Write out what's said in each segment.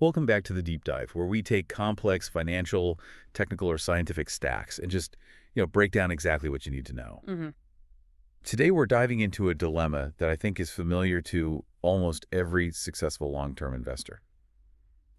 Welcome back to the deep dive, where we take complex financial, technical, or scientific stacks and just, break down exactly what you need to know. hmm Today, we're diving into a dilemma that I think is familiar to almost every successful long-term investor.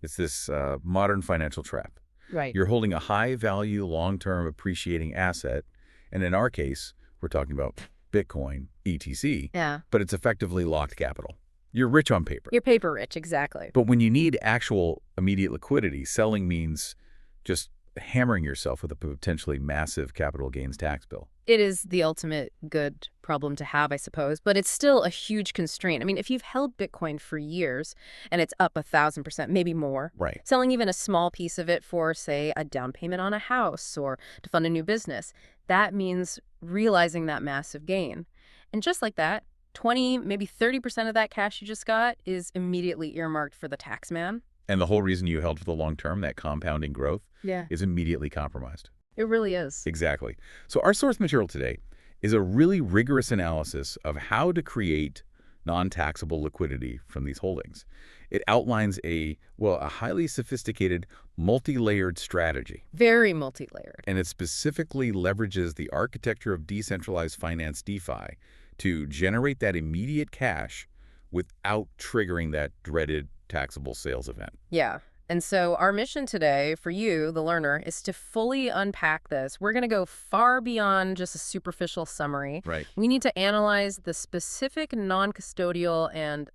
It's this modern financial trap. Right. You're holding a high-value, long-term appreciating asset, and in our case, we're talking about Bitcoin, ETC, Yeah. but it's effectively locked capital. You're rich on paper. You're paper rich, exactly. But when you need actual immediate liquidity, selling means just hammering yourself with a potentially massive capital gains tax bill. It is the ultimate good problem to have, I suppose, but it's still a huge constraint. I mean, if you've held Bitcoin for years and it's up 1,000%, maybe more, Right. selling even a small piece of it for, say, a down payment on a house or to fund a new business, that means realizing that massive gain. And just like that, 20, maybe 30% of that cash you just got is immediately earmarked for the tax man. And the whole reason you held for the long term, that compounding growth, Yeah, is immediately compromised. it really is. Exactly. So our source material today is a really rigorous analysis of how to create non-taxable liquidity from these holdings. It outlines a highly sophisticated, multi-layered strategy. Very multi-layered. And it specifically leverages the architecture of decentralized finance DeFi to generate that immediate cash without triggering that dreaded taxable sales event. Yeah. And so our mission today for you, the learner, is to fully unpack this. We're going to go far beyond just a superficial summary. Right. We need to analyze the specific non-custodial and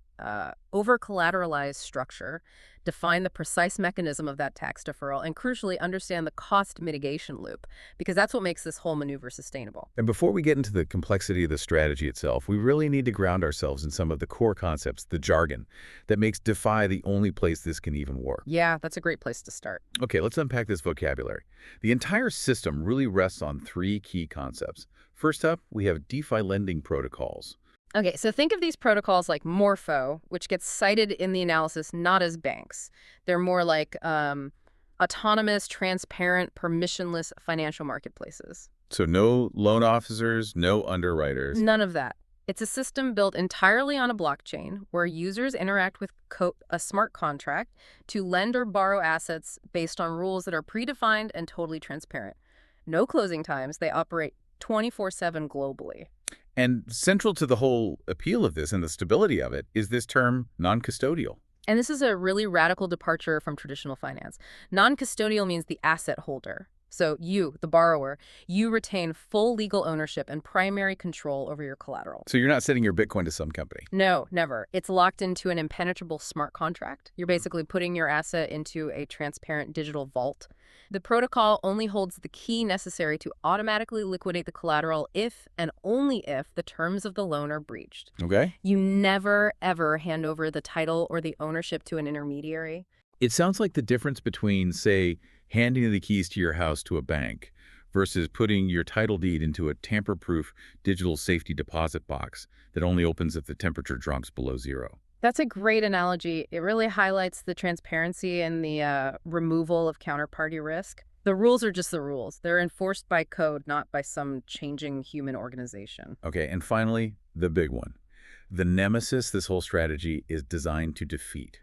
over-collateralized structure, define the precise mechanism of that tax deferral, and crucially understand the cost mitigation loop, because that's what makes this whole maneuver sustainable. And before we get into the complexity of the strategy itself, we really need to ground ourselves in some of the core concepts, the jargon, that makes DeFi the only place this can even work. Yeah, that's a great place to start. Okay, let's unpack this vocabulary. The entire system really rests on three key concepts. First up, we have DeFi lending protocols. Okay, so think of these protocols like Morpho, which gets cited in the analysis not as banks. They're more like autonomous, transparent, permissionless financial marketplaces. So no loan officers, no underwriters. None of that. It's a system built entirely on a blockchain where users interact with a smart contract to lend or borrow assets based on rules that are predefined and totally transparent. No closing times. They operate 24/7 globally. And central to the whole appeal of this and the stability of it is this term non-custodial. And this is a really radical departure from traditional finance. Non-custodial means the asset holder. So you, the borrower, you retain full legal ownership and primary control over your collateral. So you're not sending your Bitcoin to some company. No, never. It's locked into an impenetrable smart contract. You're basically putting your asset into a transparent digital vault. The protocol only holds the key necessary to automatically liquidate the collateral if and only if the terms of the loan are breached. Okay. You never, ever hand over the title or the ownership to an intermediary. It sounds like the difference between, say, handing the keys to your house to a bank versus putting your title deed into a tamper-proof digital safety deposit box that only opens if the temperature drops below zero. That's a great analogy. It really highlights the transparency and the removal of counterparty risk. The rules are just the rules. They're enforced by code, not by some changing human organization. Okay, and finally, the big one. The nemesis this whole strategy is designed to defeat: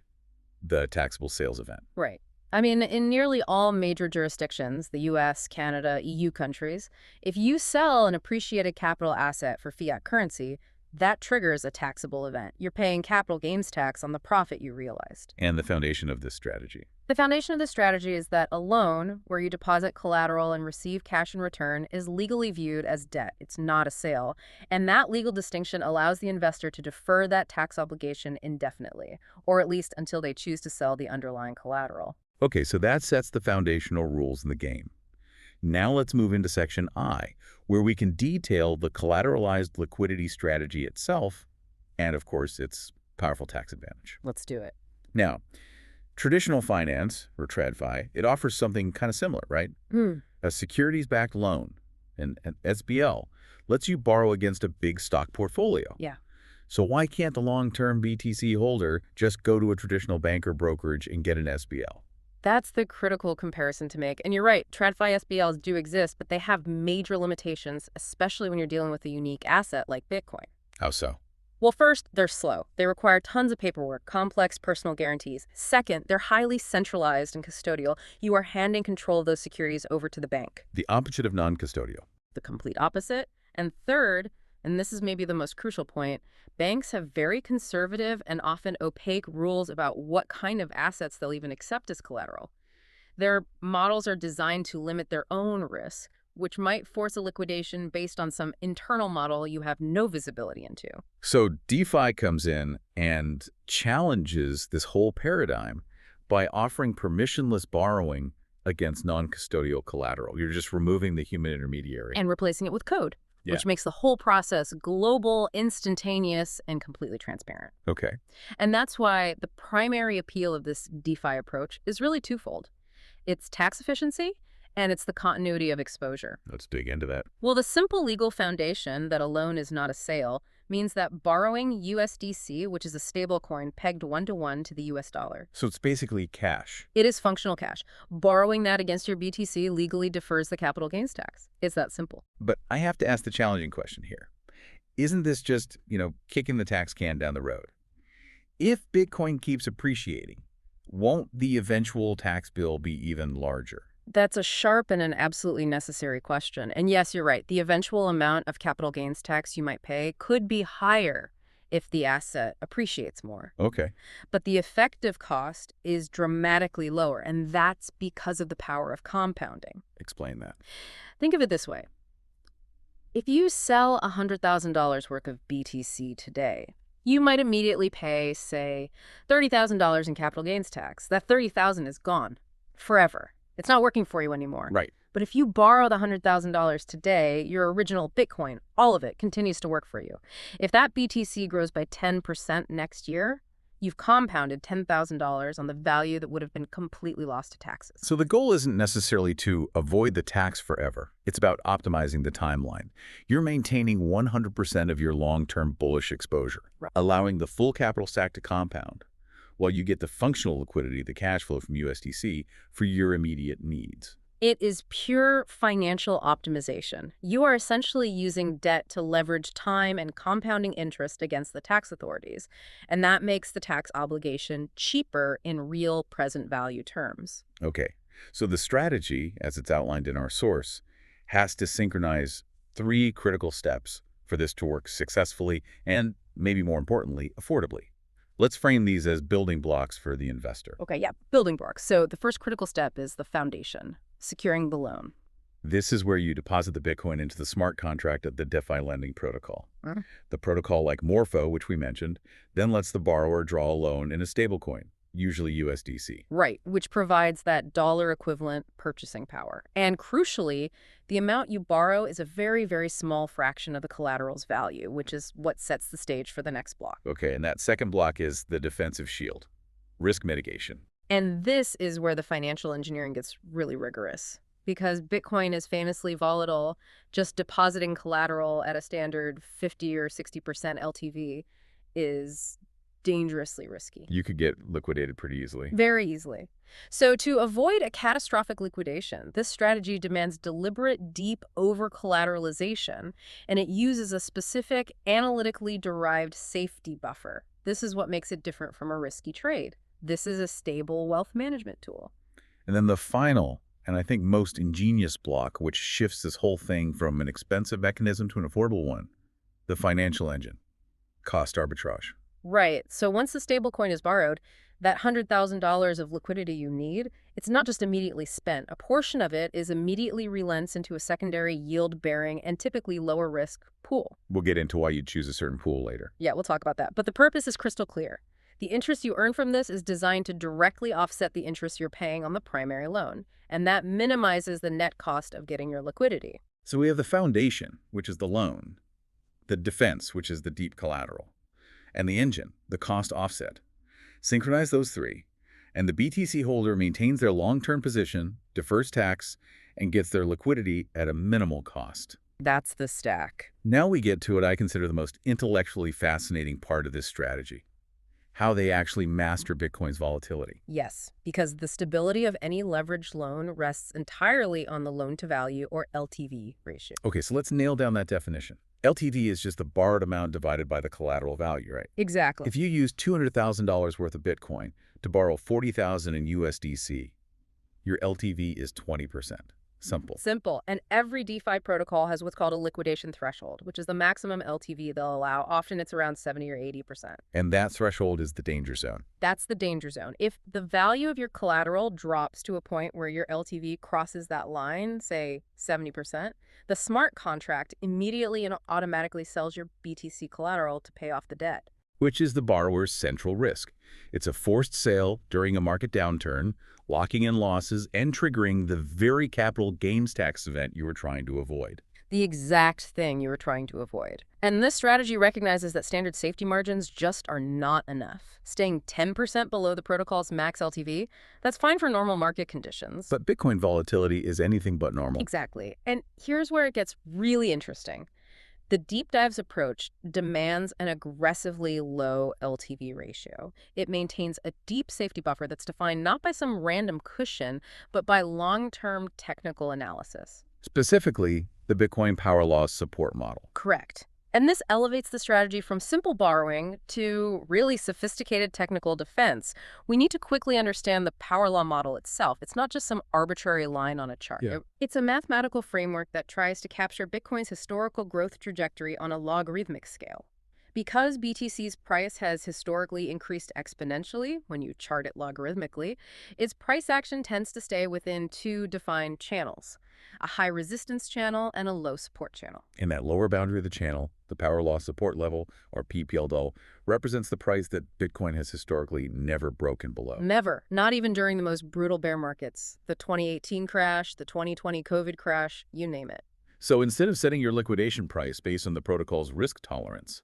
the taxable sales event. Right. I mean, in nearly all major jurisdictions, the US, Canada, EU countries, if you sell an appreciated capital asset for fiat currency, that triggers a taxable event. You're paying capital gains tax on the profit you realized. And the foundation of this strategy. The foundation of this strategy is that a loan, where you deposit collateral and receive cash in return, is legally viewed as debt. It's not a sale. And that legal distinction allows the investor to defer that tax obligation indefinitely, or at least until they choose to sell the underlying collateral. Okay, so that sets the foundational rules in the game. Now let's move into section I, where we can detail the collateralized liquidity strategy itself and, of course, its powerful tax advantage. Let's do it. Now, traditional finance, or TradFi, it offers something kind of similar, right? A securities-backed loan, an SBL, lets you borrow against a big stock portfolio. Yeah. So why can't the long-term BTC holder just go to a traditional bank or brokerage and get an SBL? That's the critical comparison to make. And you're right, TradFi SBLs do exist, but they have major limitations, especially when you're dealing with a unique asset like Bitcoin. How so? Well, first, they're slow. They require tons of paperwork, complex personal guarantees. Second, they're highly centralized and custodial. You are handing control of those securities over to the bank. The opposite of non-custodial. The complete opposite. And third, and this is maybe the most crucial point, banks have very conservative and often opaque rules about what kind of assets they'll even accept as collateral. Their models are designed to limit their own risk, which might force a liquidation based on some internal model you have no visibility into. So DeFi comes in and challenges this whole paradigm by offering permissionless borrowing against non-custodial collateral. You're just removing the human intermediary. And replacing it with code, Yeah. which makes the whole process global, instantaneous, and completely transparent. Okay. And that's why the primary appeal of this DeFi approach is really twofold. It's tax efficiency, and it's the continuity of exposure. Let's dig into that. Well, the simple legal foundation that a loan is not a sale means that borrowing USDC, which is a stablecoin pegged one-to-one to the US dollar. So it's basically cash. It is functional cash. Borrowing that against your BTC legally defers the capital gains tax. It's that simple. But I have to ask the challenging question here. Isn't this just, kicking the tax can down the road? If Bitcoin keeps appreciating, won't the eventual tax bill be even larger? That's a sharp and an absolutely necessary question. And yes, you're right. The eventual amount of capital gains tax you might pay could be higher if the asset appreciates more. Okay. But the effective cost is dramatically lower, and that's because of the power of compounding. Explain that. Think of it this way. If you sell $100,000 worth of BTC today, you might immediately pay, say, $30,000 in capital gains tax. That $30,000 is gone forever. It's not working for you anymore. Right. But if you borrow the $100,000 today, your original Bitcoin, all of it, continues to work for you. If that BTC grows by 10% next year, you've compounded $10,000 on the value that would have been completely lost to taxes. So the goal isn't necessarily to avoid the tax forever. It's about optimizing the timeline. You're maintaining 100% of your long-term bullish exposure, Right. allowing the full capital stack to compound, while you get the functional liquidity, the cash flow from USDC, for your immediate needs. It is pure financial optimization. You are essentially using debt to leverage time and compounding interest against the tax authorities, and that makes the tax obligation cheaper in real present value terms. Okay, so the strategy, as it's outlined in our source, has to synchronize 3 critical steps for this to work successfully and, maybe more importantly, affordably. Let's frame these as building blocks for the investor. Okay, yeah, building blocks. So the first critical step is the foundation, securing the loan. This is where you deposit the Bitcoin into the smart contract of the DeFi lending protocol. Mm. The protocol, like Morpho, which we mentioned, then lets the borrower draw a loan in a stablecoin, usually USDC. Right, which provides that dollar equivalent purchasing power. And crucially, the amount you borrow is a very, very small fraction of the collateral's value, which is what sets the stage for the next block. Okay, and that second block is the defensive shield, risk mitigation. And this is where the financial engineering gets really rigorous. Because Bitcoin is famously volatile, just depositing collateral at a standard 50 or 60% LTV is dangerously risky. You could get liquidated pretty easily. Very easily. So to avoid a catastrophic liquidation, this strategy demands deliberate, deep over-collateralization, and it uses a specific analytically derived safety buffer. This is what makes it different from a risky trade. This is a stable wealth management tool. And then the final, and I think most ingenious block, which shifts this whole thing from an expensive mechanism to an affordable one, the financial engine, cost arbitrage. Right. So once the stablecoin is borrowed, that $100,000 of liquidity you need, it's not just immediately spent. A portion of it is immediately relents into a secondary yield-bearing and typically lower-risk pool. We'll get into why you'd choose a certain pool later. Yeah, we'll talk about that. But the purpose is crystal clear. The interest you earn from this is designed to directly offset the interest you're paying on the primary loan, and that minimizes the net cost of getting your liquidity. So we have the foundation, which is the loan, the defense, which is the deep collateral, and the engine, the cost offset. Synchronize those 3, and the BTC holder maintains their long-term position, defers tax, and gets their liquidity at a minimal cost. That's the stack. Now we get to what I consider the most intellectually fascinating part of this strategy: how they actually master Bitcoin's volatility. Yes, because the stability of any leveraged loan rests entirely on the loan-to-value, or LTV, ratio. Okay, so let's nail down that definition. LTV is just the borrowed amount divided by the collateral value, right? Exactly. If you use $200,000 worth of Bitcoin to borrow 40,000 in USDC, your LTV is 20%. Simple. Simple. And every DeFi protocol has what's called a liquidation threshold, which is the maximum LTV they'll allow. Often it's around 70 or 80%. And that threshold is the danger zone. That's the danger zone. If the value of your collateral drops to a point where your LTV crosses that line, say 70%, the smart contract immediately and automatically sells your BTC collateral to pay off the debt. Which is the borrower's central risk. It's a forced sale during a market downturn, locking in losses and triggering the very capital gains tax event you were trying to avoid. The exact thing you were trying to avoid. And this strategy recognizes that standard safety margins just are not enough. Staying 10% below the protocol's max LTV, that's fine for normal market conditions. But Bitcoin volatility is anything but normal. Exactly. And here's where it gets really interesting. The deep dives approach demands an aggressively low LTV ratio. It maintains a deep safety buffer that's defined not by some random cushion, but by long-term technical analysis. Specifically, the Bitcoin power loss support model. Correct. And this elevates the strategy from simple borrowing to really sophisticated technical defense. We need to quickly understand the power law model itself. It's not just some arbitrary line on a chart. Yeah. It's a mathematical framework that tries to capture Bitcoin's historical growth trajectory on a logarithmic scale. Because BTC's price has historically increased exponentially when you chart it logarithmically, its price action tends to stay within two defined channels, a high resistance channel and a low support channel. In that lower boundary of the channel, the power loss support level, or PPLD, represents the price that Bitcoin has historically never broken below. Never. Not even during the most brutal bear markets. The 2018 crash, the 2020 COVID crash, you name it. So instead of setting your liquidation price based on the protocol's risk tolerance,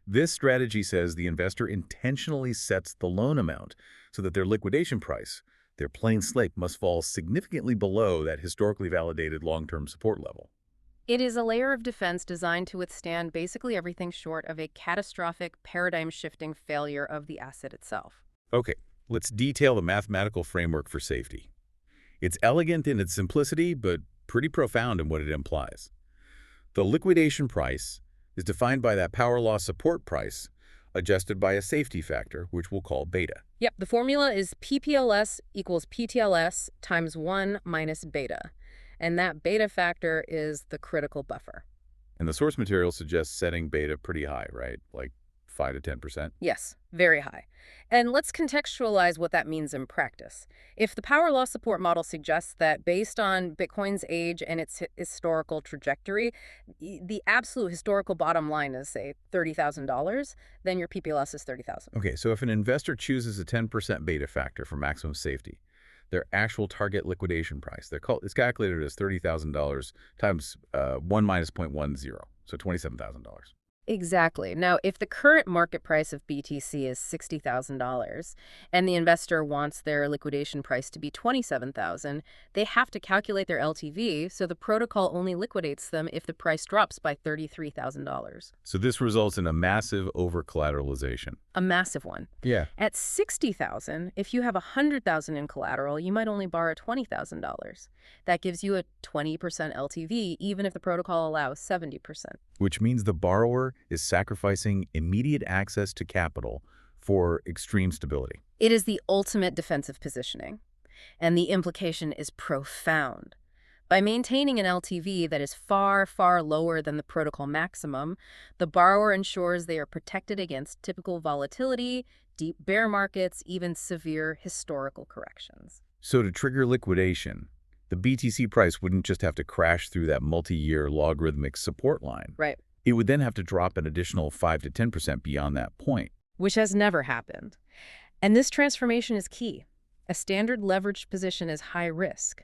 this strategy says the investor intentionally sets the loan amount so that their liquidation price, their plain slate, must fall significantly below that historically validated long-term support level. It is a layer of defense designed to withstand basically everything short of a catastrophic paradigm-shifting failure of the asset itself. Okay, let's detail the mathematical framework for safety. It's elegant in its simplicity, but pretty profound in what it implies. The liquidation price is defined by that power loss support price, adjusted by a safety factor, which we'll call beta. Yep, the formula is PPLS equals PTLS times 1 minus beta. And that beta factor is the critical buffer. And the source material suggests setting beta pretty high, right? Like 5 to 10%? Yes, very high. And let's contextualize what that means in practice. If the power law support model suggests that based on Bitcoin's age and its historical trajectory, the absolute historical bottom line is, say, $30,000, then your PPLS is $30,000. Okay, so if an investor chooses a 10% beta factor for maximum safety, their actual target liquidation price, it's calculated as $30,000 times 1 minus 0.10, so $27,000. Exactly. Now, if the current market price of BTC is $60,000 and the investor wants their liquidation price to be $27,000, they have to calculate their LTV, so the protocol only liquidates them if the price drops by $33,000. So this results in a massive over-collateralization. A massive one. Yeah. At $60,000, if you have $100,000 in collateral, you might only borrow $20,000. That gives you a 20% LTV, even if the protocol allows 70%. Which means the borrower is sacrificing immediate access to capital for extreme stability. It is the ultimate defensive positioning, and the implication is profound. By maintaining an LTV that is far, far lower than the protocol maximum, the borrower ensures they are protected against typical volatility, deep bear markets, even severe historical corrections. So to trigger liquidation, the BTC price wouldn't just have to crash through that multi-year logarithmic support line. Right. It would then have to drop an additional 5 to 10% beyond that point. Which has never happened. And this transformation is key. A standard leveraged position is high risk.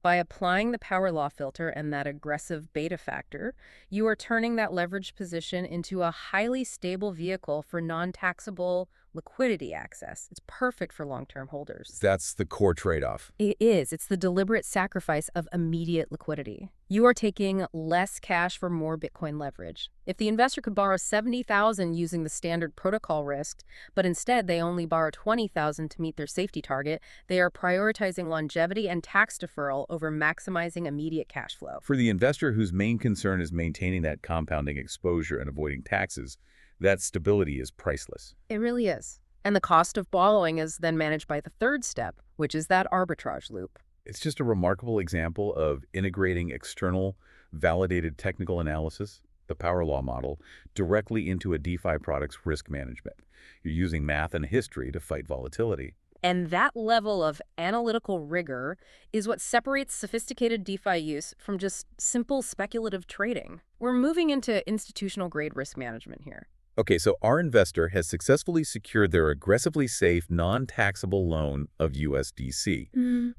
By applying the power law filter and that aggressive beta factor, you are turning that leveraged position into a highly stable vehicle for non-taxable liquidity access. It's perfect for long-term holders. That's the core trade-off. It is. It's the deliberate sacrifice of immediate liquidity. You are taking less cash for more Bitcoin leverage. If the investor could borrow $70,000 using the standard protocol risk, but instead they only borrow $20,000 to meet their safety target, they are prioritizing longevity and tax deferral over maximizing immediate cash flow. For the investor whose main concern is maintaining that compounding exposure and avoiding taxes, that stability is priceless. It really is. And the cost of borrowing is then managed by the third step, which is that arbitrage loop. It's just a remarkable example of integrating external, validated technical analysis, the power law model, directly into a DeFi product's risk management. You're using math and history to fight volatility. And that level of analytical rigor is what separates sophisticated DeFi use from just simple speculative trading. We're moving into institutional-grade risk management here. Okay, so our investor has successfully secured their aggressively safe, non-taxable loan of USDC.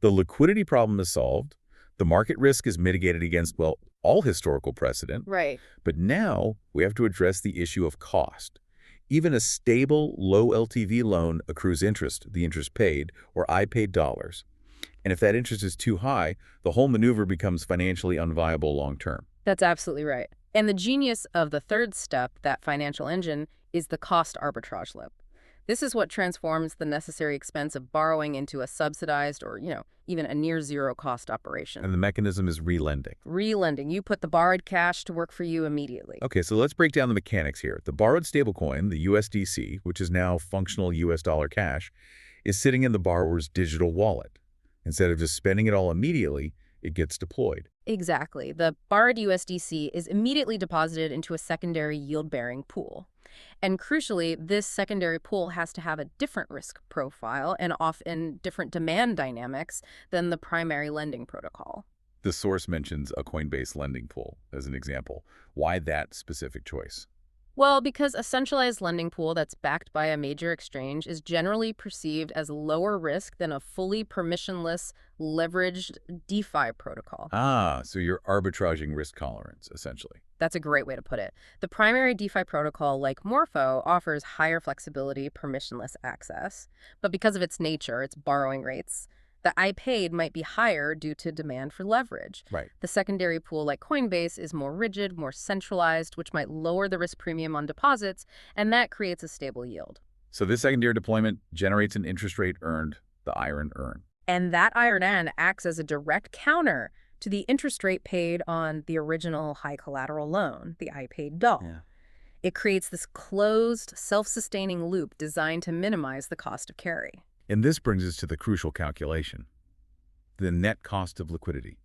The liquidity problem is solved. The market risk is mitigated against, well, all historical precedent. Right. But now we have to address the issue of cost. Even a stable, low LTV loan accrues interest, the interest paid, or I paid dollars. And if that interest is too high, the whole maneuver becomes financially unviable long-term. That's absolutely right. And the genius of the third step, that financial engine, is the cost arbitrage loop. This is what transforms the necessary expense of borrowing into a subsidized or, even a near zero cost operation. And the mechanism is relending. Relending. You put the borrowed cash to work for you immediately. Okay, so let's break down the mechanics here. The borrowed stablecoin, the USDC, which is now functional US dollar cash, is sitting in the borrower's digital wallet. Instead of just spending it all immediately, it gets deployed. Exactly. The borrowed USDC is immediately deposited into a secondary yield-bearing pool. And crucially, this secondary pool has to have a different risk profile and often different demand dynamics than the primary lending protocol. The source mentions a Coinbase lending pool as an example. Why that specific choice? Well, because a centralized lending pool that's backed by a major exchange is generally perceived as lower risk than a fully permissionless, leveraged DeFi protocol. So you're arbitraging risk tolerance, essentially. That's a great way to put it. The primary DeFi protocol, like Morpho, offers higher flexibility, permissionless access. But because of its nature, its borrowing rates, the I paid might be higher due to demand for leverage. Right. The secondary pool, like Coinbase, is more rigid, more centralized, which might lower the risk premium on deposits, and that creates a stable yield. So this secondary deployment generates an interest rate earned, the iron earn. And that iron acts as a direct counter to the interest rate paid on the original high collateral loan, the I paid doll. Yeah. It creates this closed, self-sustaining loop designed to minimize the cost of carry. And this brings us to the crucial calculation, the net cost of liquidity.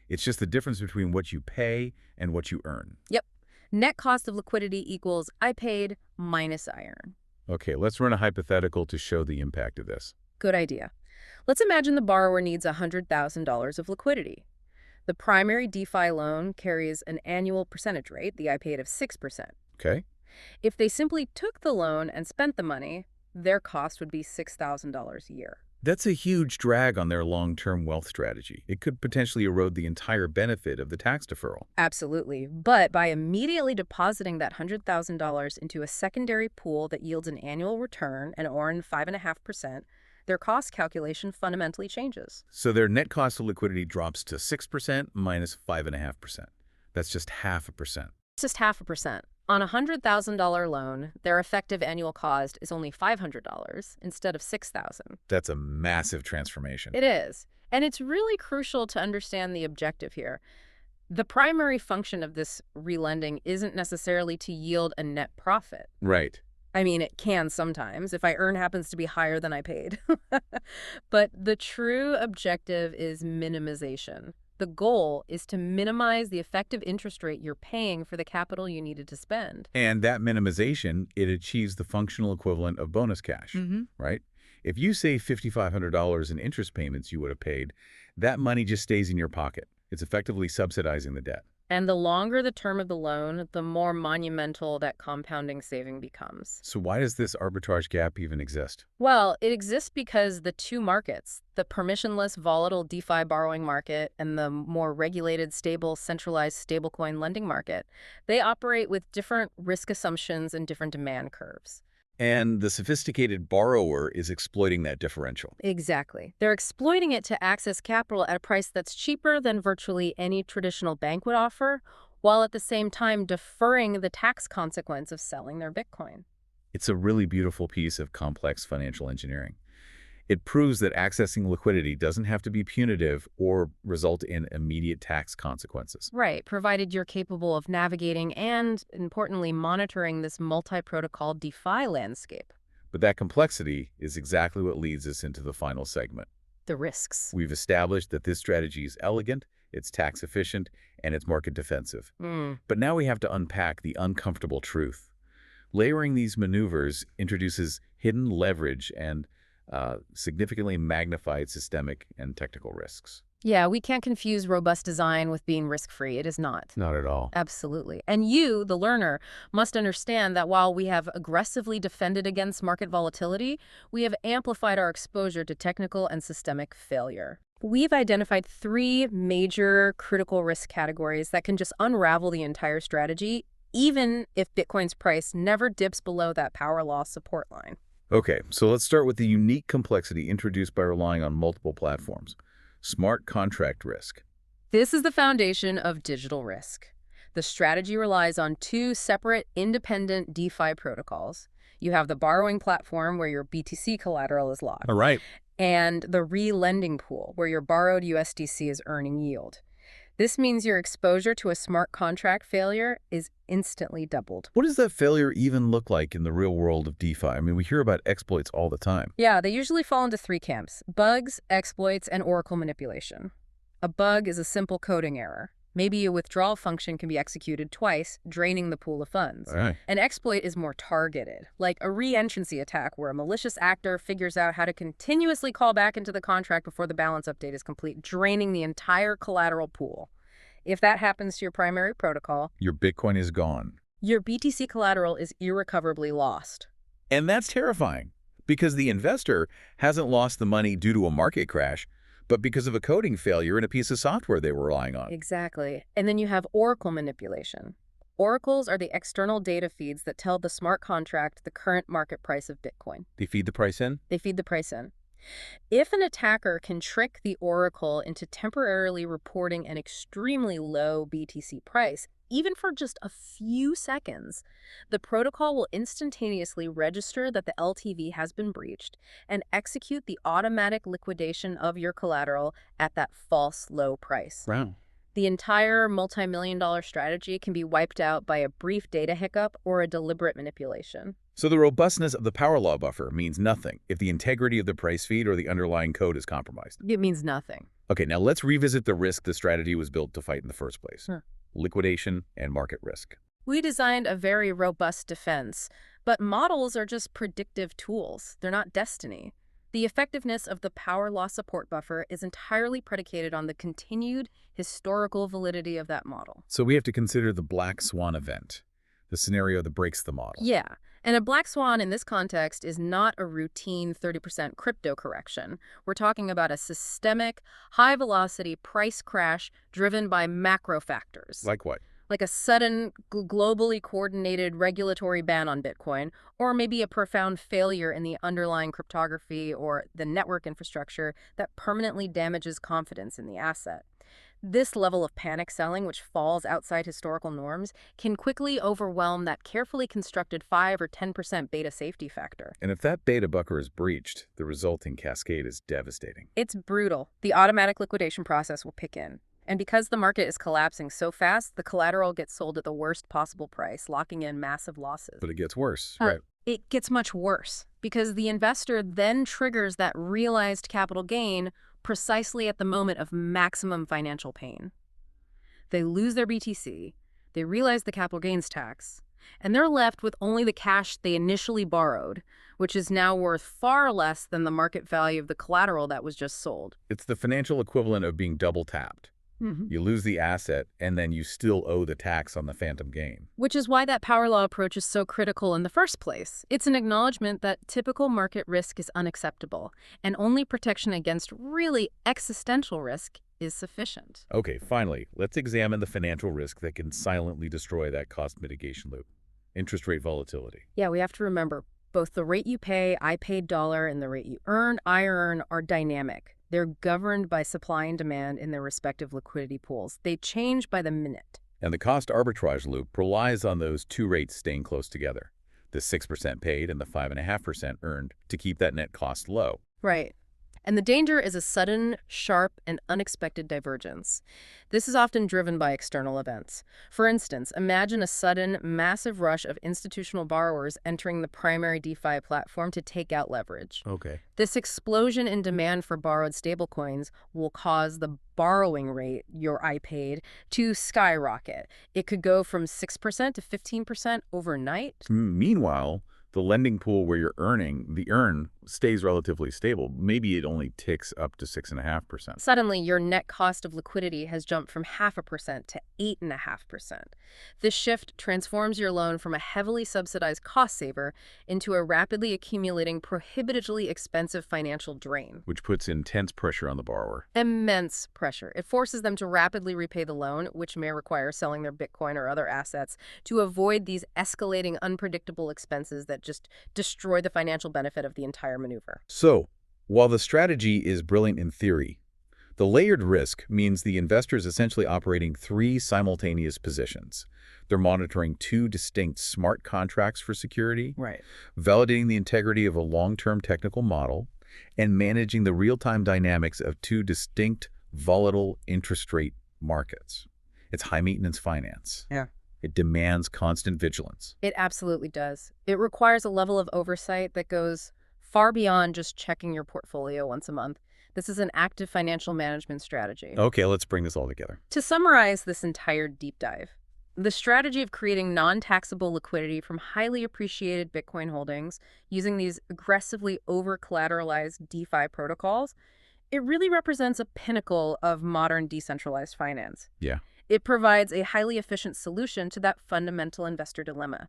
It's just the difference between what you pay and what you earn. Yep. Net cost of liquidity equals I paid minus I earn. Okay, let's run a hypothetical to show the impact of this. Good idea. Let's imagine the borrower needs $100,000 of liquidity. The primary DeFi loan carries an annual percentage rate, the I paid of 6%. Okay? If they simply took the loan and spent the money, their cost would be $6,000 a year. That's a huge drag on their long-term wealth strategy. It could potentially erode the entire benefit of the tax deferral. Absolutely. But by immediately depositing that $100,000 into a secondary pool that yields an annual return and earn 5.5%, their cost calculation fundamentally changes. So their net cost of liquidity drops to 6% minus 5.5%. That's just 0.5%. Just 0.5%. On a $100,000 loan, their effective annual cost is only $500 instead of $6,000. That's a massive transformation. It is. And it's really crucial to understand the objective here. The primary function of this relending isn't necessarily to yield a net profit. Right. I mean, it can sometimes if I earn happens to be higher than I paid. But the true objective is minimization. The goal is to minimize the effective interest rate you're paying for the capital you needed to spend. And that minimization, it achieves the functional equivalent of bonus cash, right? If you save $5,500 in interest payments you would have paid, that money just stays in your pocket. It's effectively subsidizing the debt. And the longer the term of the loan, the more monumental that compounding saving becomes. So why does this arbitrage gap even exist? Well, it exists because the two markets, the permissionless, volatile DeFi borrowing market and the more regulated, stable, centralized stablecoin lending market, they operate with different risk assumptions and different demand curves. And the sophisticated borrower is exploiting that differential. Exactly. They're exploiting it to access capital at a price that's cheaper than virtually any traditional bank would offer, while at the same time deferring the tax consequence of selling their Bitcoin. It's a really beautiful piece of complex financial engineering. It proves that accessing liquidity doesn't have to be punitive or result in immediate tax consequences. Right, provided you're capable of navigating and, importantly, monitoring this multi-protocol DeFi landscape. But that complexity is exactly what leads us into the final segment. The risks. We've established that this strategy is elegant, it's tax efficient, and it's market defensive. But now we have to unpack the uncomfortable truth. Layering these maneuvers introduces hidden leverage and significantly magnified systemic and technical risks. Yeah, we can't confuse robust design with being risk-free. It is not. Not at all. Absolutely. And you, the learner, must understand that while we have aggressively defended against market volatility, we have amplified our exposure to technical and systemic failure. We've identified 3 major critical risk categories that can just unravel the entire strategy, even if Bitcoin's price never dips below that power law support line. Okay, so let's start with the unique complexity introduced by relying on multiple platforms. Smart contract risk. This is the foundation of digital risk. The strategy relies on 2 separate, independent DeFi protocols. You have the borrowing platform, where your BTC collateral is locked. All right. And the lending pool, where your borrowed USDC is earning yield. This means your exposure to a smart contract failure is instantly doubled. What does that failure even look like in the real world of DeFi? I mean, we hear about exploits all the time. Yeah, they usually fall into 3 camps: bugs, exploits, and oracle manipulation. A bug is a simple coding error. Maybe a withdrawal function can be executed twice, draining the pool of funds. All right. An exploit is more targeted, like a re-entrancy attack where a malicious actor figures out how to continuously call back into the contract before the balance update is complete, draining the entire collateral pool. If that happens to your primary protocol, Your Bitcoin is gone. your BTC collateral is irrecoverably lost. And that's terrifying, because the investor hasn't lost the money due to a market crash, but because of a coding failure in a piece of software they were relying on. Exactly. And then you have oracle manipulation. Oracles are the external data feeds that tell the smart contract the current market price of Bitcoin. They feed the price in? They feed the price in. If an attacker can trick the oracle into temporarily reporting an extremely low BTC price, even for just a few seconds, the protocol will instantaneously register that the LTV has been breached and execute the automatic liquidation of your collateral at that false low price. Wow. The entire multi-million-dollar strategy can be wiped out by a brief data hiccup or a deliberate manipulation. So the robustness of the power law buffer means nothing if the integrity of the price feed or the underlying code is compromised. It means nothing. Okay, now let's revisit the risk the strategy was built to fight in the first place. Sure. Liquidation and market risk. We designed a very robust defense, but models are just predictive tools. They're not destiny. The effectiveness of the power law support buffer is entirely predicated on the continued historical validity of that model. So we have to consider the black swan event, the scenario that breaks the model. Yeah, and a black swan in this context is not a routine 30% crypto correction. We're talking about a systemic, high-velocity price crash driven by macro factors. Like what? Like a sudden, globally coordinated regulatory ban on Bitcoin, or maybe a profound failure in the underlying cryptography or the network infrastructure that permanently damages confidence in the asset. This level of panic selling, which falls outside historical norms, can quickly overwhelm that carefully constructed 5 or 10% beta safety factor. And if that beta buffer is breached, the resulting cascade is devastating. It's brutal. The automatic liquidation process will kick in. And because the market is collapsing so fast, the collateral gets sold at the worst possible price, locking in massive losses. But it gets worse, right? It gets much worse, because the investor then triggers that realized capital gain precisely at the moment of maximum financial pain. They lose their BTC, they realize the capital gains tax, and they're left with only the cash they initially borrowed, which is now worth far less than the market value of the collateral that was just sold. It's the financial equivalent of being double tapped. You lose the asset, and then you still owe the tax on the phantom gain. Which is why that power law approach is so critical in the first place. It's an acknowledgement that typical market risk is unacceptable, and only protection against really existential risk is sufficient. Okay, finally, let's examine the financial risk that can silently destroy that cost mitigation loop. Interest rate volatility. Yeah, we have to remember, Both the rate you pay, I paid dollar, and the rate you earn, I earn, are dynamic. They're governed by supply and demand in their respective liquidity pools. They change by the minute. And the cost arbitrage loop relies on those two rates staying close together, the 6% paid and the 5.5% earned, to keep that net cost low. Right. And the danger is a sudden, sharp, and unexpected divergence. This is often driven by external events. For instance, imagine a sudden, massive rush of institutional borrowers entering the primary DeFi platform to take out leverage. Okay. This explosion in demand for borrowed stablecoins will cause the borrowing rate, your I paid, to skyrocket. It could go from 6% to 15% overnight. Meanwhile, the lending pool where you're earning, the earn, stays relatively stable. Maybe it only ticks up to 6.5%. Suddenly, your net cost of liquidity has jumped from 0.5% to 8.5%. This shift transforms your loan from a heavily subsidized cost saver into a rapidly accumulating, prohibitively expensive financial drain. Which puts intense pressure on the borrower. Immense pressure. It forces them to rapidly repay the loan, which may require selling their Bitcoin or other assets to avoid these escalating, unpredictable expenses that just destroy the financial benefit of the entire maneuver. So, while the strategy is brilliant in theory, the layered risk means the investor is essentially operating three simultaneous positions. They're monitoring two distinct smart contracts for security, Right. validating the integrity of a long-term technical model, and managing the real-time dynamics of two distinct, volatile interest rate markets. It's high-maintenance finance. Yeah. It demands constant vigilance. It absolutely does. It requires a level of oversight that goes far beyond just checking your portfolio once a month. This is an active financial management strategy. Okay, let's bring this all together. To summarize this entire deep dive, the strategy of creating non-taxable liquidity from highly appreciated Bitcoin holdings using these aggressively over-collateralized DeFi protocols, it really represents a pinnacle of modern decentralized finance. Yeah. It provides a highly efficient solution to that fundamental investor dilemma.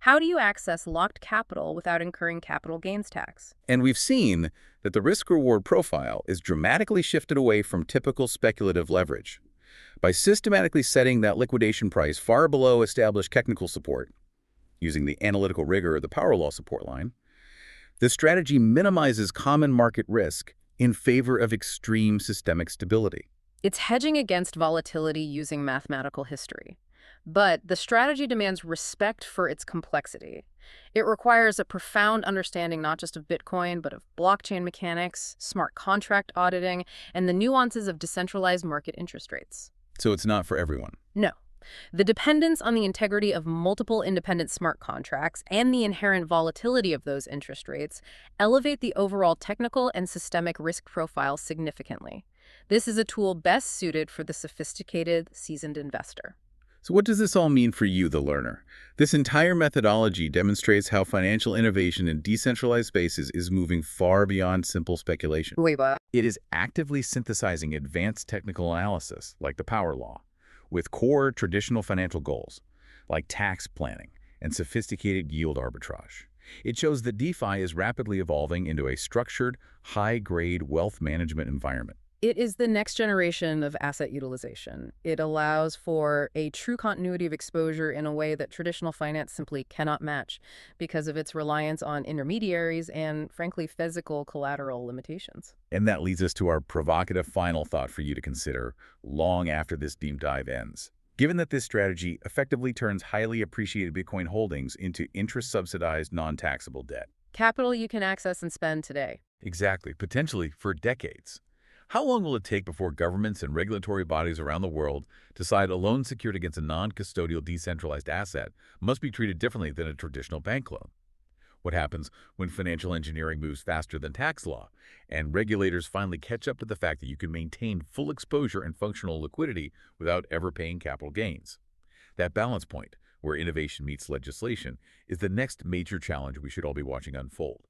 How do you access locked capital without incurring capital gains tax? And we've seen that the risk-reward profile is dramatically shifted away from typical speculative leverage. By systematically setting that liquidation price far below established technical support, using the analytical rigor of the power law support line, this strategy minimizes common market risk in favor of extreme systemic stability. It's hedging against volatility using mathematical history. But the strategy demands respect for its complexity. It requires a profound understanding not just of Bitcoin, but of blockchain mechanics, smart contract auditing, and the nuances of decentralized market interest rates. So it's not for everyone. No. The dependence on the integrity of multiple independent smart contracts and the inherent volatility of those interest rates elevate the overall technical and systemic risk profile significantly. This is a tool best suited for the sophisticated, seasoned investor. So what does this all mean for you, the learner? This entire methodology demonstrates how financial innovation in decentralized spaces is moving far beyond simple speculation. Wait, what? It is actively synthesizing advanced technical analysis, like the power law, with core traditional financial goals, like tax planning and sophisticated yield arbitrage. It shows that DeFi is rapidly evolving into a structured, high-grade wealth management environment. It is the next generation of asset utilization. It allows for a true continuity of exposure in a way that traditional finance simply cannot match because of its reliance on intermediaries and, frankly, physical collateral limitations. And that leads us to our provocative final thought for you to consider long after this deep dive ends. Given that this strategy effectively turns highly appreciated Bitcoin holdings into interest-subsidized, non-taxable debt. Capital you can access and spend today. Exactly, potentially for decades. How long will it take before governments and regulatory bodies around the world decide a loan secured against a non-custodial decentralized asset must be treated differently than a traditional bank loan? What happens when financial engineering moves faster than tax law, and regulators finally catch up to the fact that you can maintain full exposure and functional liquidity without ever paying capital gains? That balance point, where innovation meets legislation, is the next major challenge we should all be watching unfold.